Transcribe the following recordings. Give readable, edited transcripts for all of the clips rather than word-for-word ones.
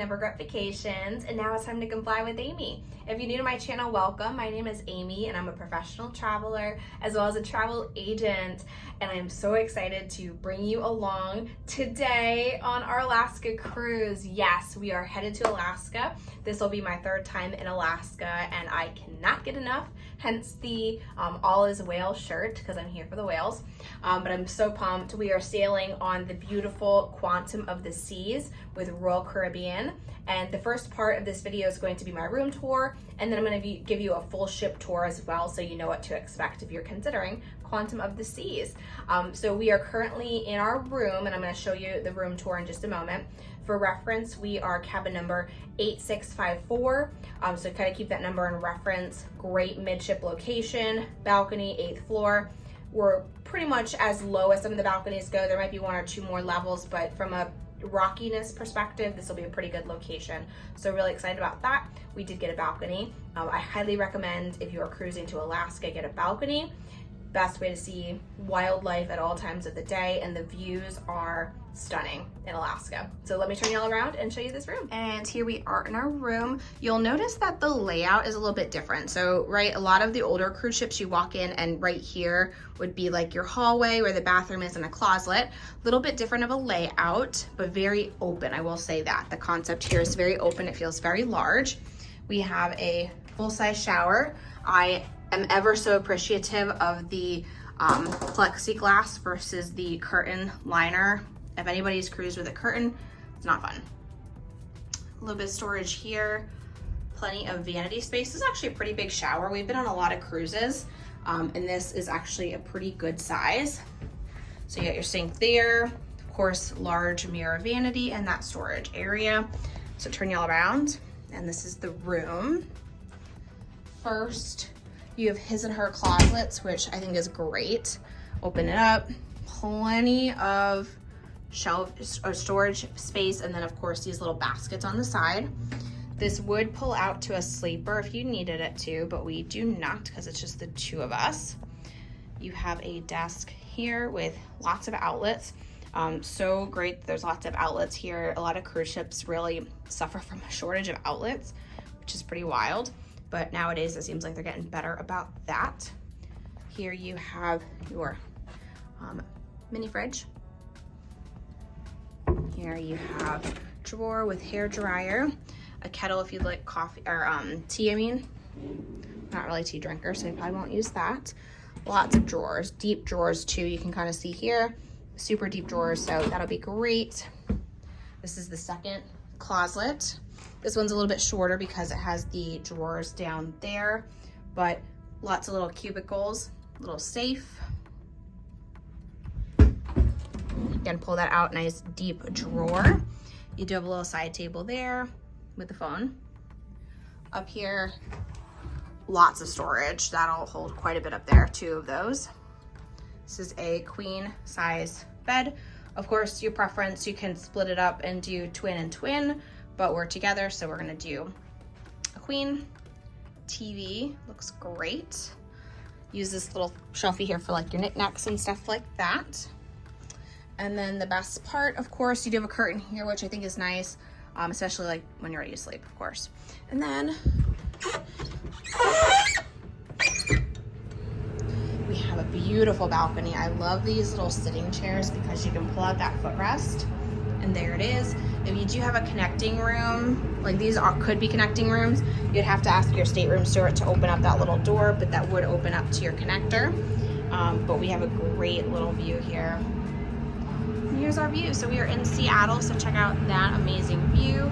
Never Regret Vacations, and now it's time to come fly with Amy. If you're new to my channel, welcome. My name is Amy and I'm a professional traveler as well as a travel agent, and I'm so excited to bring you along today on our Alaska cruise. Yes, we are headed to Alaska. This will be my third time in Alaska and I cannot get enough, hence the all is whale shirt because I'm here for the whales. But I'm so pumped. We are sailing on the beautiful Quantum of the Seas with Royal Caribbean, and the first part of this video is going to be my room tour, and then I'm going to give you a full ship tour as well, so you know what to expect if you're considering Quantum of the Seas. So we are currently in our room, and I'm going to show you the room tour in just a moment. For reference, we are cabin number 8654, so kind of keep that number in reference. Great midship location, balcony, 8th floor. We're pretty much as low as some of the balconies go. There might be one or two more levels, but from a rockiness perspective, this will be a pretty good location. So really excited about that. We did get a balcony. I highly recommend if you are cruising to Alaska, get a balcony. Best way to see wildlife at all times of the day, and the views are stunning in Alaska. So let me turn y'all around and show you this room. And here we are in our room. You'll notice that the layout is a little bit different. So right, a lot of the older cruise ships, you walk in and right here would be like your hallway where the bathroom is and a closet. A little bit different of a layout, but very open. I will say that the concept here is very open. It feels very large. We have a full-size shower. I am ever so appreciative of the plexiglass versus the curtain liner. If anybody's cruised with a curtain, it's not fun. A little bit of storage here, plenty of vanity space. This is actually a pretty big shower. We've been on a lot of cruises, and this is actually a pretty good size. So you got your sink there, of course, large mirror vanity and that storage area. So turn y'all around, and this is the room. First, you have his and her closets, which I think is great. Open it up, plenty of shelf or storage space, and then of course these little baskets on the side. This would pull out to a sleeper if you needed it to, but we do not because it's just the two of us. You have a desk here with lots of outlets. So great, there's lots of outlets here. A lot of cruise ships really suffer from a shortage of outlets, which is pretty wild. But nowadays it seems like they're getting better about that. Here you have your mini fridge. Here you have a drawer with hair dryer, a kettle if you'd like coffee or tea. I mean, not really a tea drinker, so you probably won't use that. Lots of drawers, deep drawers too. You can kind of see here, super deep drawers, so that'll be great. This is the second closet. This one's a little bit shorter because it has the drawers down there, but lots of little cubicles, little safe. Again, pull that out, nice deep drawer. You do have a little side table there with the phone. Up here, lots of storage. That'll hold quite a bit up there, two of those. This is a queen size bed. Of course, your preference, you can split it up and do twin and twin, but we're together, so we're gonna do a queen. TV looks great. Use this little shelfie here for like your knickknacks and stuff like that. And then the best part, of course, you do have a curtain here, which I think is nice, especially like when you're ready to sleep, of course. And then we have a beautiful balcony. I love these little sitting chairs because you can pull out that footrest, and there it is. If you do have a connecting room, like these could be connecting rooms, you'd have to ask your stateroom steward to open up that little door, but that would open up to your connector. But we have a great little view here. Here's our view. So we are in Seattle, so check out that amazing view.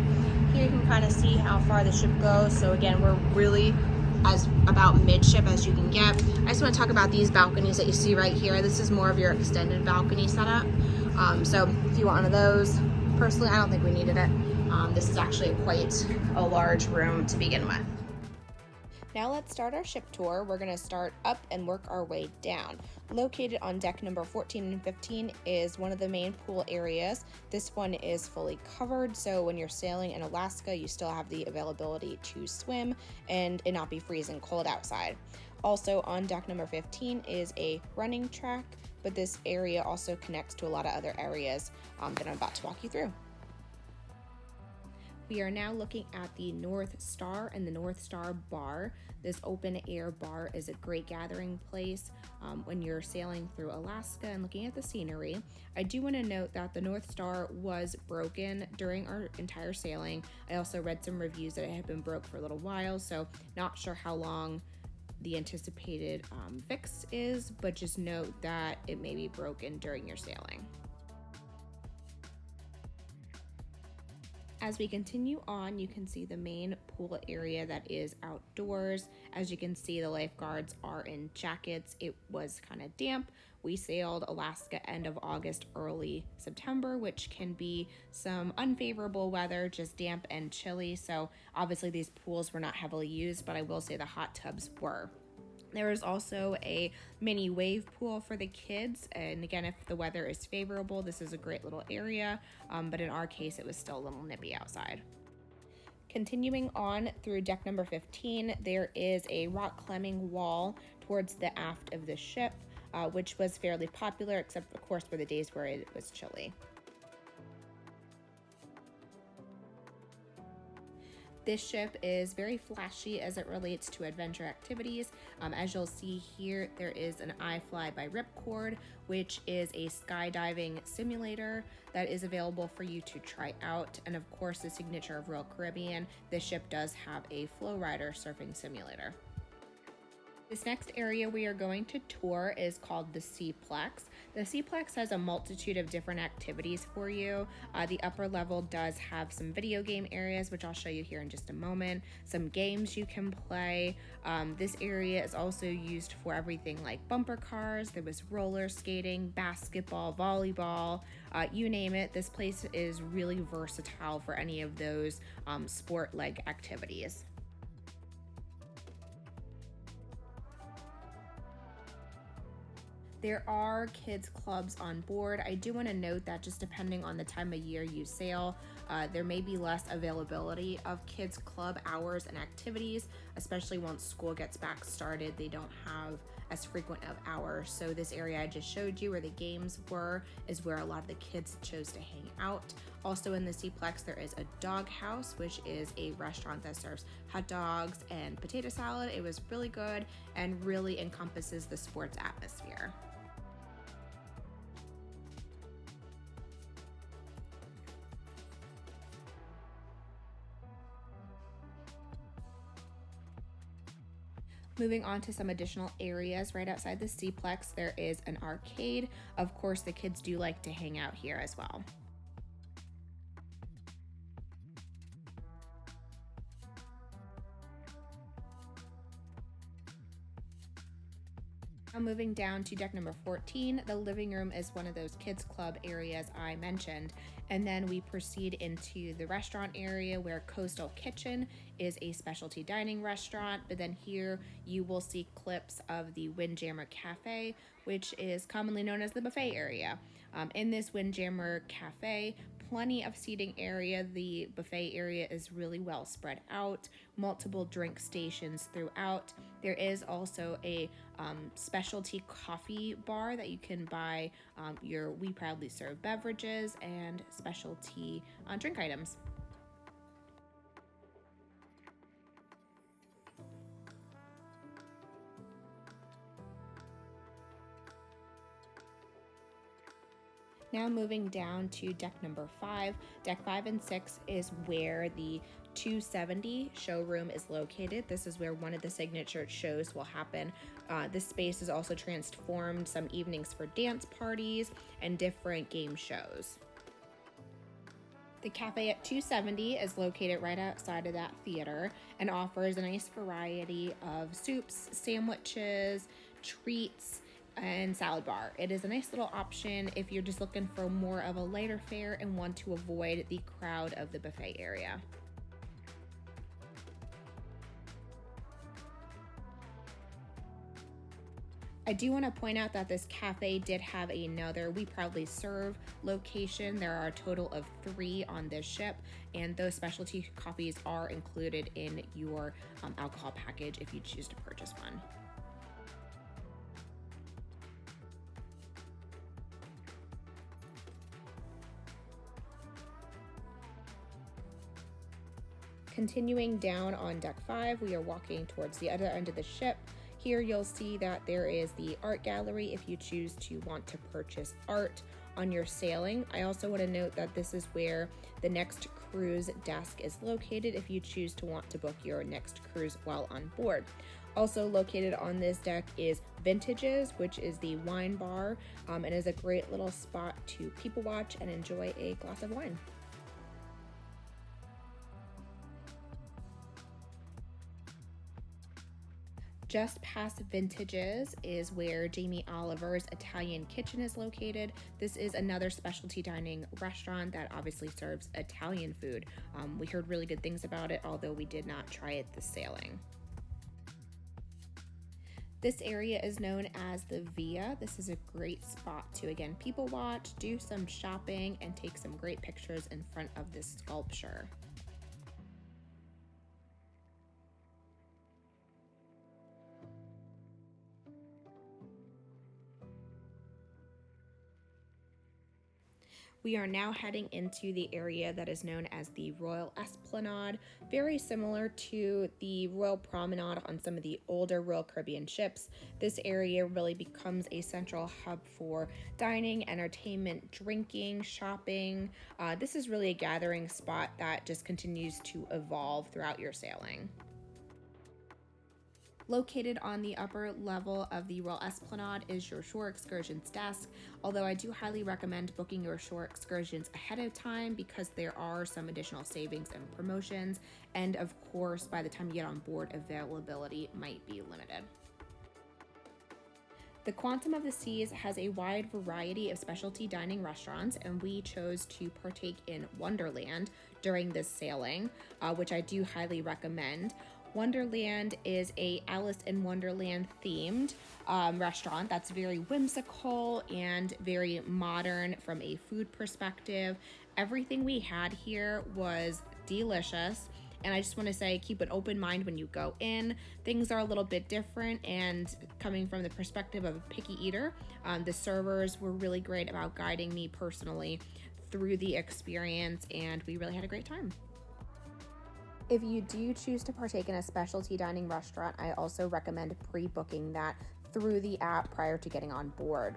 Here you can kind of see how far the ship goes. So again, we're really as about midship as you can get. I just want to talk about these balconies that you see right here. This is more of your extended balcony setup. So if you want one of those, personally, I don't think we needed it. This is actually quite a large room to begin with. Now let's start our ship tour. We're gonna start up and work our way down. Located on deck number 14 and 15 is one of the main pool areas. This one is fully covered, so when you're sailing in Alaska, you still have the availability to swim and it not be freezing cold outside. Also on deck number 15 is a running track, but this area also connects to a lot of other areas that I'm about to walk you through. We are now looking at the North Star and the North Star Bar. This open air bar is a great gathering place when you're sailing through Alaska and looking at the scenery. I do want to note that the North Star was broken during our entire sailing. I also read some reviews that it had been broke for a little while, so not sure how long the anticipated fix is, but just note that it may be broken during your sailing. As we continue on, you can see the main pool area that is outdoors. As you can see, the lifeguards are in jackets. It was kind of damp. We sailed Alaska end of August, early September, which can be some unfavorable weather, just damp and chilly. So obviously these pools were not heavily used, but I will say the hot tubs were. There is also a mini wave pool for the kids, and again, if the weather is favorable, this is a great little area, but in our case, it was still a little nippy outside. Continuing on through deck number 15, there is a rock climbing wall towards the aft of the ship, which was fairly popular, except of course for the days where it was chilly. This ship is very flashy as it relates to adventure activities. As you'll see here, there is an iFly by Ripcord, which is a skydiving simulator that is available for you to try out. And of course, the signature of Royal Caribbean, this ship does have a flow rider surfing simulator. This next area we are going to tour is called the Seaplex. The Seaplex has a multitude of different activities for you. The upper level does have some video game areas, which I'll show you here in just a moment, some games you can play. This area is also used for everything like bumper cars. There was roller skating, basketball, volleyball, you name it. This place is really versatile for any of those sport leg activities. There are kids clubs on board. I do want to note that just depending on the time of year you sail, there may be less availability of kids club hours and activities, especially once school gets back started. They don't have as frequent of hours. So this area I just showed you where the games were is where a lot of the kids chose to hang out. Also in the Seaplex, there is a dog house, which is a restaurant that serves hot dogs and potato salad. It was really good and really encompasses the sports atmosphere. Moving on to some additional areas right outside the Seaplex, there is an arcade. Of course, the kids do like to hang out here as well. Now moving down to deck number 14, the living room is one of those kids club areas I mentioned. And then we proceed into the restaurant area where Coastal Kitchen is a specialty dining restaurant. But then here you will see clips of the Windjammer Cafe, which is commonly known as the buffet area. In this Windjammer Cafe, plenty of seating area. The buffet area is really well spread out, multiple drink stations throughout. There is also a specialty coffee bar that you can buy your We Proudly Serve beverages and specialty drink items. Now moving down to deck number 5. Deck 5 and 6 is where the 270 showroom is located. This is where one of the signature shows will happen. This space is also transformed some evenings for dance parties and different game shows. The cafe at 270 is located right outside of that theater and offers a nice variety of soups, sandwiches, treats, and salad bar. It is a nice little option if you're just looking for more of a lighter fare and want to avoid the crowd of the buffet area. I do want to point out that this cafe did have another We Proudly Serve location. There are a total of 3 on this ship, and those specialty coffees are included in your alcohol package if you choose to purchase one. Continuing down on deck 5, we are walking towards the other end of the ship. Here you'll see that there is the art gallery if you choose to want to purchase art on your sailing. I also want to note that this is where the next cruise desk is located if you choose to want to book your next cruise while on board. Also located on this deck is Vintages, which is the wine bar, and is a great little spot to people watch and enjoy a glass of wine. Just past Vintages is where Jamie Oliver's Italian Kitchen is located. This is another specialty dining restaurant that obviously serves Italian food. We heard really good things about it, although we did not try it this sailing. This area is known as the Via. This is a great spot to, again, people watch, do some shopping, and take some great pictures in front of this sculpture. We are now heading into the area that is known as the Royal Esplanade, very similar to the Royal Promenade on some of the older Royal Caribbean ships. This area really becomes a central hub for dining, entertainment, drinking, shopping. This is really a gathering spot that just continues to evolve throughout your sailing. Located on the upper level of the Royal Esplanade is your shore excursions desk, although I do highly recommend booking your shore excursions ahead of time because there are some additional savings and promotions, and of course, by the time you get on board, availability might be limited. The Quantum of the Seas has a wide variety of specialty dining restaurants, and we chose to partake in Wonderland during this sailing, which I do highly recommend. Wonderland is a Alice in Wonderland themed restaurant that's very whimsical and very modern from a food perspective. Everything we had here was delicious. And I just want to say, keep an open mind when you go in. Things are a little bit different, and coming from the perspective of a picky eater, the servers were really great about guiding me personally through the experience, and we really had a great time. If you do choose to partake in a specialty dining restaurant, I also recommend pre-booking that through the app prior to getting on board.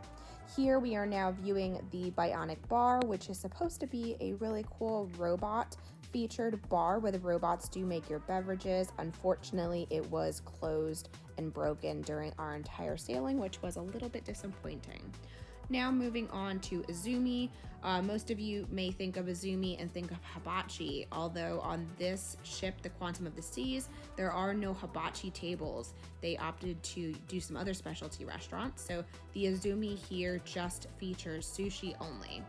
Here we are now viewing the Bionic Bar, which is supposed to be a really cool robot featured bar where the robots do make your beverages. Unfortunately, it was closed and broken during our entire sailing, which was a little bit disappointing. Now moving on to Izumi. Most of you may think of Izumi and think of hibachi, although on this ship, the Quantum of the Seas, there are no hibachi tables. They opted to do some other specialty restaurants, so the Izumi here just features sushi only.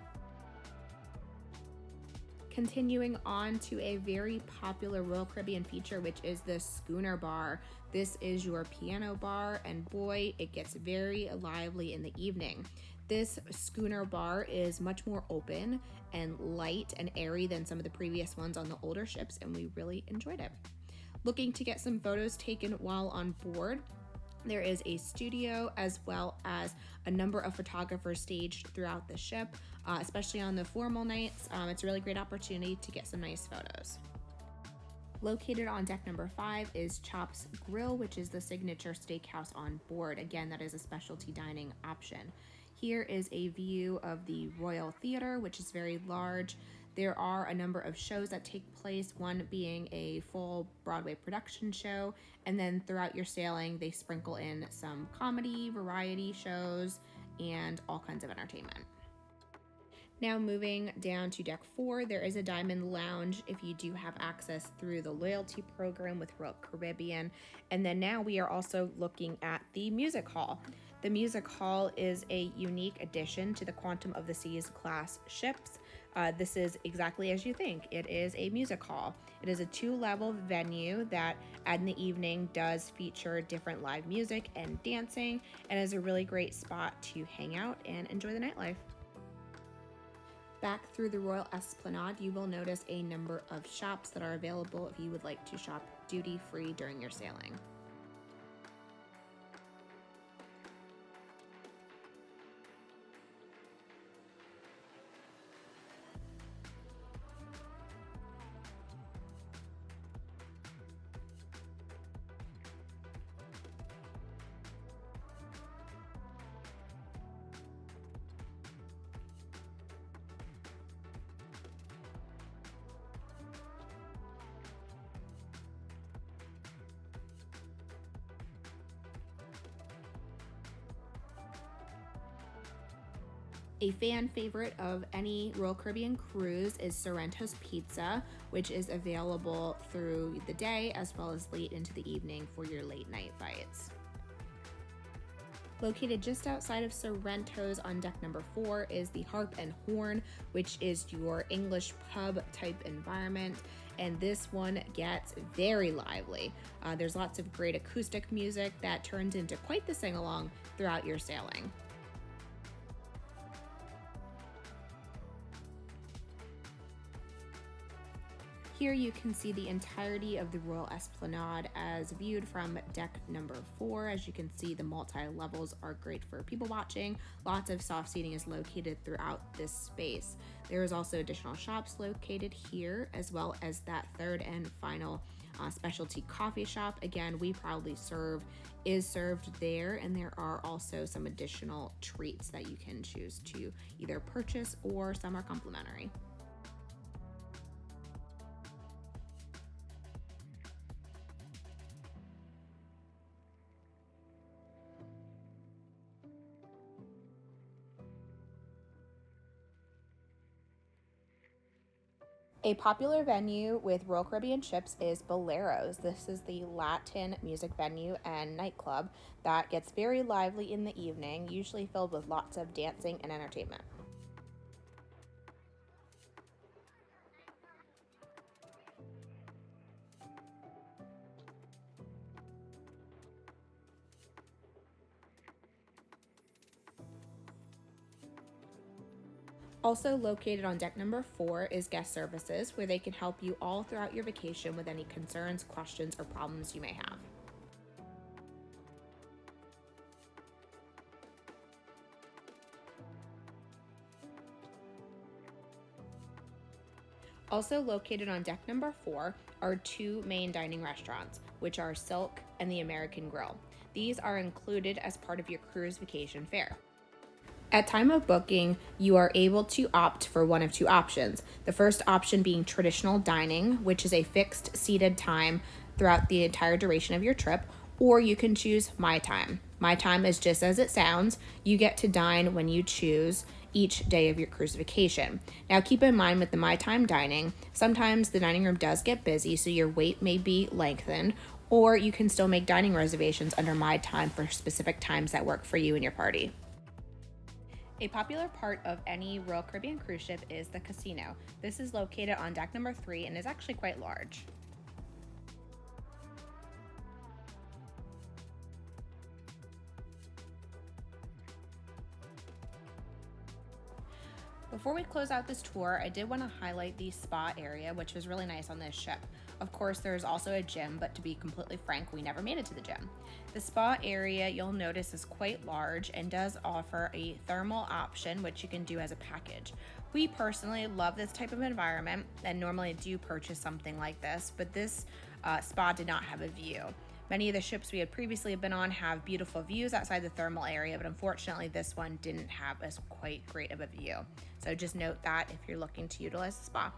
Continuing on to a very popular Royal Caribbean feature, which is the Schooner Bar. This is your piano bar, and boy, it gets very lively in the evening. This Schooner Bar is much more open and light and airy than some of the previous ones on the older ships, and we really enjoyed it. Looking to get some photos taken while on board, there is a studio as well as a number of photographers staged throughout the ship, especially on the formal nights. It's a really great opportunity to get some nice photos. Located on deck number 5 is Chop's Grill, which is the signature steakhouse on board. Again, that is a specialty dining option. Here is a view of the Royal Theater, which is very large. There are a number of shows that take place, one being a full Broadway production show, and then throughout your sailing, they sprinkle in some comedy, variety shows, and all kinds of entertainment. Now moving down to deck 4, there is a Diamond Lounge if you do have access through the loyalty program with Royal Caribbean. And then now we are also looking at the music hall. The music hall is a unique addition to the Quantum of the Seas class ships. This is exactly as you think. It is a music hall. It is a 2-level venue that in the evening does feature different live music and dancing, and is a really great spot to hang out and enjoy the nightlife. Back through the Royal Esplanade, you will notice a number of shops that are available if you would like to shop duty-free during your sailing. A fan favorite of any Royal Caribbean cruise is Sorrento's Pizza, which is available through the day as well as late into the evening for your late night bites. Located just outside of Sorrento's on deck number 4 is the Harp and Horn, which is your English pub type environment. And this one gets very lively. There's lots of great acoustic music that turns into quite the sing-along throughout your sailing. Here you can see the entirety of the Royal Esplanade as viewed from deck number 4. As you can see, the multi-levels are great for people watching. Lots of soft seating is located throughout this space. There is also additional shops located here, as well as that third and final specialty coffee shop. Again, We Proudly Serve is served there, and there are also some additional treats that you can choose to either purchase or some are complimentary. A popular venue with Royal Caribbean ships is Boleros. This is the Latin music venue and nightclub that gets very lively in the evening, usually filled with lots of dancing and entertainment. Also located on deck number 4 is guest services, where they can help you all throughout your vacation with any concerns, questions, or problems you may have. Also located on deck number 4 are 2 main dining restaurants, which are Silk and the American Grill. These are included as part of your cruise vacation fare. At time of booking, you are able to opt for one of 2 options. The first option being traditional dining, which is a fixed seated time throughout the entire duration of your trip, or you can choose My Time. My Time is just as it sounds. You get to dine when you choose each day of your cruise vacation. Now keep in mind with the My Time dining, sometimes the dining room does get busy, so your wait may be lengthened, or you can still make dining reservations under My Time for specific times that work for you and your party. A popular part of any Royal Caribbean cruise ship is the casino. This is located on deck number 3 and is actually quite large. Before we close out this tour, I did want to highlight the spa area, which was really nice on this ship. Of course, there's also a gym, but to be completely frank, we never made it to the gym. The spa area, you'll notice, is quite large and does offer a thermal option, which you can do as a package. We personally love this type of environment and normally do purchase something like this, but this spa did not have a view. Many of the ships we had previously been on have beautiful views outside the thermal area, but unfortunately this one didn't have as quite great of a view. So just note that if you're looking to utilize the spa.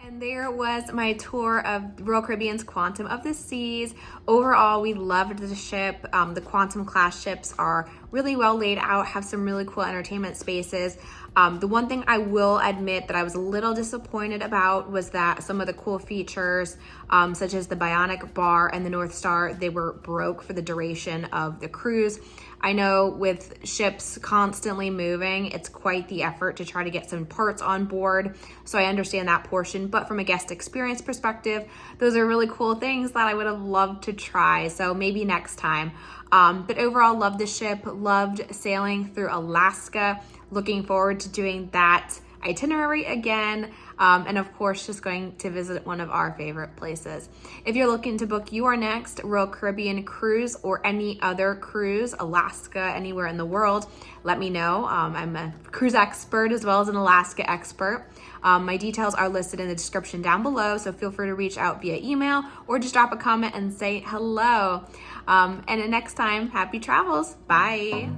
And there was my tour of Royal Caribbean's Quantum of the Seas. Overall, we loved the ship. The Quantum class ships are really well laid out, have some really cool entertainment spaces. The one thing I will admit that I was a little disappointed about was that some of the cool features, such as the Bionic Bar and the North Star, they were broke for the duration of the cruise. I know with ships constantly moving, it's quite the effort to try to get some parts on board. So I understand that portion, but from a guest experience perspective, those are really cool things that I would have loved to try. So maybe next time. But overall, loved the ship, loved sailing through Alaska. Looking forward to doing that itinerary again. And of course, just going to visit one of our favorite places. If you're looking to book your next Royal Caribbean cruise or any other cruise, Alaska, anywhere in the world, let me know. I'm a cruise expert as well as an Alaska expert. My details are listed in the description down below, so feel free to reach out via email or just drop a comment and say hello. And next time, happy travels. Bye.